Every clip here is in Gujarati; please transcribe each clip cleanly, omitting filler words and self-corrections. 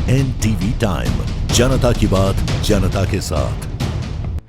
NTV टाइम, जनता की बात जनता के साथ।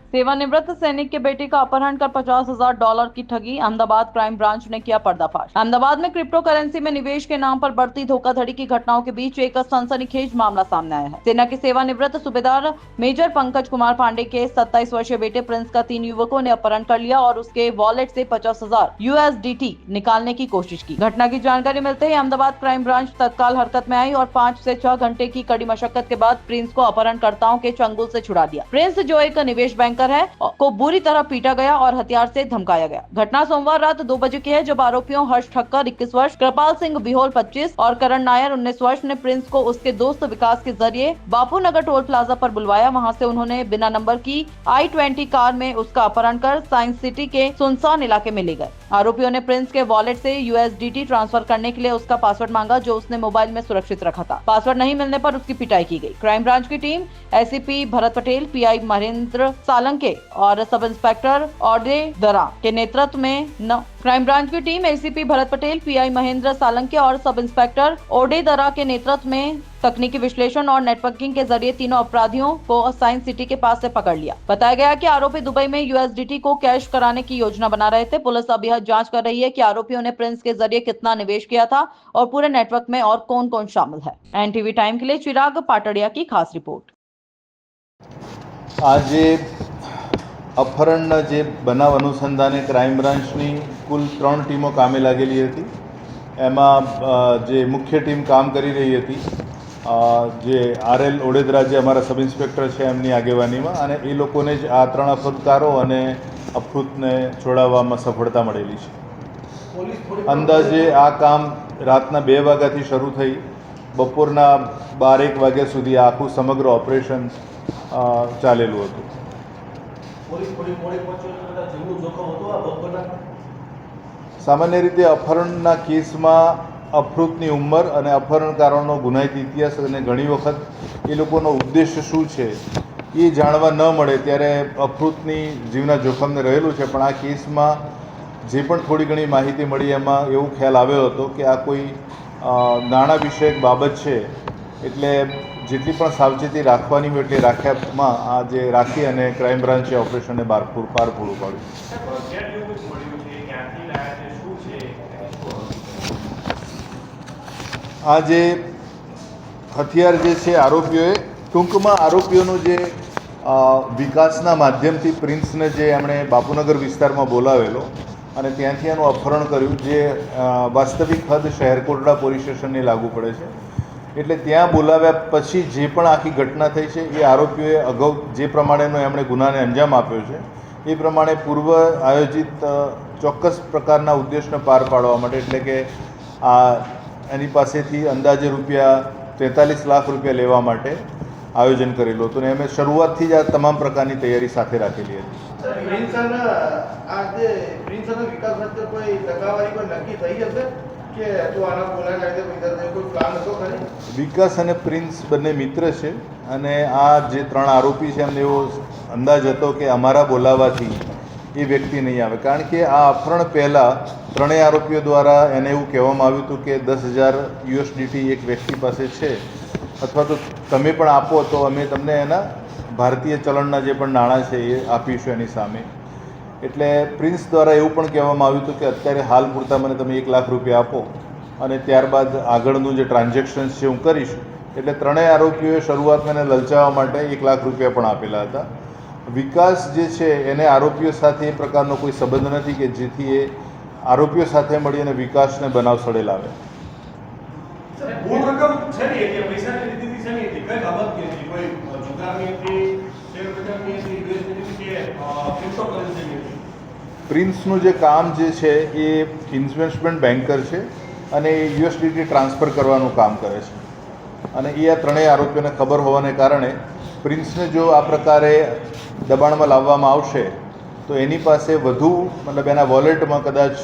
सेवानिवृत्त सैनिक के बेटे का अपहरण कर $50,000 की ठगी, अहमदाबाद क्राइम ब्रांच ने किया पर्दाफाश। अहमदाबाद में क्रिप्टो करेंसी में निवेश के नाम पर बढ़ती धोखाधड़ी की घटनाओं के बीच एक सनसनीखेज मामला सामने आया है। सेना के सेवानिवृत्त सूबेदार मेजर पंकज कुमार पांडे के 27 वर्षीय बेटे प्रिंस का 3 युवकों ने अपहरण कर लिया और उसके वॉलेट से 50,000 USDT निकालने की कोशिश की। घटना की जानकारी मिलते ही अहमदाबाद क्राइम ब्रांच तत्काल हरकत में आई और 5 से 6 घंटे की कड़ी मशक्कत के बाद प्रिंस को अपहरणकर्ताओं के चंगुल से छुड़ा दिया। प्रिंस, जो एक निवेश बैंकर है, को बुरी तरह पीटा गया और हथियार से धमकाया गया। घटना सोमवार रात 2 बजे की है, जब आरोपियों हर्ष ठक्कर 21 वर्ष, कृपाल सिंह बिहोल 25 और करण नायर 19 वर्ष ने प्रिंस को उसके दोस्त विकास के जरिए बापू नगर टोल प्लाजा पर बुलवाया। वहां से उन्होंने बिना नंबर की I-20 कार में उसका अपहरण कर साइंस सिटी के सुनसान इलाके में ले गए। आरोपियों ने प्रिंस के वॉलेट से USDT ट्रांसफर करने के लिए उसका पासवर्ड मांगा, जो उसने मोबाइल में सुरक्षित रखा था। पासवर्ड नहीं मिलने पर उसकी पिटाई की गई। क्राइम ब्रांच की team ACP Bharat Patel, PI Mahendra Salanke और सब इंस्पेक्टर ऑडे दरा के नेतृत्व में क्राइम ब्रांच की team ACP Bharat Patel, PI Mahendra Salanke और सब इंस्पेक्टर ओडे दरा के नेतृत्व में तकनीकी विश्लेषण और नेटवर्किंग के जरिए तीनों अपराधियों को साइंस सिटी के पास से पकड़ लिया। बताया गया कि आरोपी दुबई में USDT को कैश कराने की योजना बना रहे थे। पुलिस अब यह जांच कर रही है कि आरोपियों ने प्रिंस के जरिए कितना निवेश किया था और पूरे नेटवर्क में और कौन कौन शामिल है। NTV टाइम के लिए चिराग पाटड़िया की खास रिपोर्ट। आज अपहरणના જે બનાવ અનુસંધાને ક્રાઇમ બ્રાન્ચની કુલ 3 ટીમો કામે લાગેલી હતી। એમાં જે મુખ્ય ટીમ કામ કરી રહી હતી જે RL ઓડેદરા જે અમારા સબ ઇન્સ્પેક્ટર છે એમની આગેવાનીમાં, અને એ લોકોને જ આ 3 અપહૃતકારો અને અપહૃતને છોડાવવામાં સફળતા મળેલી છે। અંદાજે આ કામ રાતના 2 વાગ્યાથી શરૂ થઈ બપોરના 12-1 વાગ્યા સુધી આખું સમગ્ર ઓપરેશન ચાલેલું હતું। સામાન્ય રીતે અપહરણના કેસમાં અપહૃતની ઉંમર અને અપહરણકારોનો ગુનાહિત ઇતિહાસ અને ઘણી વખત એ લોકોનો ઉદ્દેશ્ય શું છે એ જાણવા ન મળે ત્યારે અપહૃતની જીવના જોખમને રહેલું છે। પણ આ કેસમાં જે પણ થોડી ઘણી માહિતી મળી એમાં એવો ખ્યાલ આવ્યો હતો કે આ કોઈ નાણાં વિષયક બાબત છે, એટલે જેટલી પણ સાવચેતી રાખવાની હોય એટલી રાખ્યામાં આ જે રાખી અને ક્રાઇમ બ્રાન્ચે ઓપરેશનને પાર પૂરું પાડ્યું। આ જે હથિયાર જે છે આરોપીઓએ ટૂંકમાં આરોપીઓનું જે વિકાસના માધ્યમથી પ્રિન્સને જે એમણે બાપુનગર વિસ્તારમાં બોલાવેલો અને ત્યાંથી એનું અપહરણ કર્યું, જે વાસ્તવિક હદ શહેરકોટડા પોલીસ સ્ટેશનને લાગુ પડે છે। એટલે ત્યાં બોલાવ્યા પછી જે પણ આખી ઘટના થઈ છે એ આરોપીઓએ અગાઉ જે પ્રમાણેનો એમણે ગુનાને અંજામ આપ્યો છે એ પ્રમાણે પૂર્વ આયોજિત ચોક્કસ પ્રકારના ઉદ્દેશને પાર પાડવા માટે, એટલે કે આ એની પાસેથી અંદાજે ₹43 લાખ લેવા માટે આયોજન કરેલું હતું, અને એમણે શરૂઆતથી જ આ તમામ પ્રકારની તૈયારી સાથે રાખેલી હતી। વિકાસ અને પ્રિન્સ બંને મિત્ર છે, અને આ જે 3 આરોપી છે એમને એવો અંદાજ હતો કે અમારા બોલાવવાથી એ વ્યક્તિ નહીં આવે, કારણ કે આ અપહરણ પહેલાં 3 આરોપીઓ દ્વારા એને એવું કહેવામાં આવ્યું હતું કે 10,000 USDT એક વ્યક્તિ પાસે છે, અથવા તો તમે પણ આપો તો અમે તમને એના ભારતીય ચલણના જે પણ નાણાં છે એ આપીશું એની સામે। એટલે પ્રિન્સ દ્વારા એવું પણ કહેવામાં આવ્યું હતું કે અત્યારે હાલ પૂરતા મને તમે ₹1 લાખ આપો અને ત્યારબાદ આગળનું જે ટ્રાન્ઝેક્શન્સ છે હું કરીશ। એટલે 3 આરોપીઓએ શરૂઆતમાં એને લલચાવવા માટે ₹1 લાખ પણ આપેલા હતા। વિકાસ જે છે એને આરોપીઓ સાથે એ પ્રકારનો કોઈ સંબંધ નથી કે જેથી એ આરોપીઓ સાથે મળી અને વિકાસને બનાવ સડે લાવે। પ્રિન્સનું જે કામ જે છે એ ઇન્વેસ્ટમેન્ટ બેન્કર છે અને USDT ટ્રાન્સફર કરવાનું કામ કરે છે, અને એ આ 3 આરોપીઓને ખબર હોવાને કારણે પ્રિન્સને જો આ પ્રકારે દબાણમાં લાવવામાં આવશે તો એની પાસે વધુ, મતલબ એના વોલેટમાં કદાચ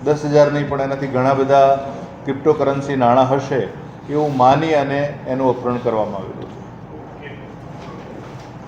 10,000 નહીં પણ એનાથી ઘણા બધા ક્રિપ્ટો કરન્સી નાણાં હશે એવું માની અને એનું અપહરણ કરવામાં આવ્યું હતું।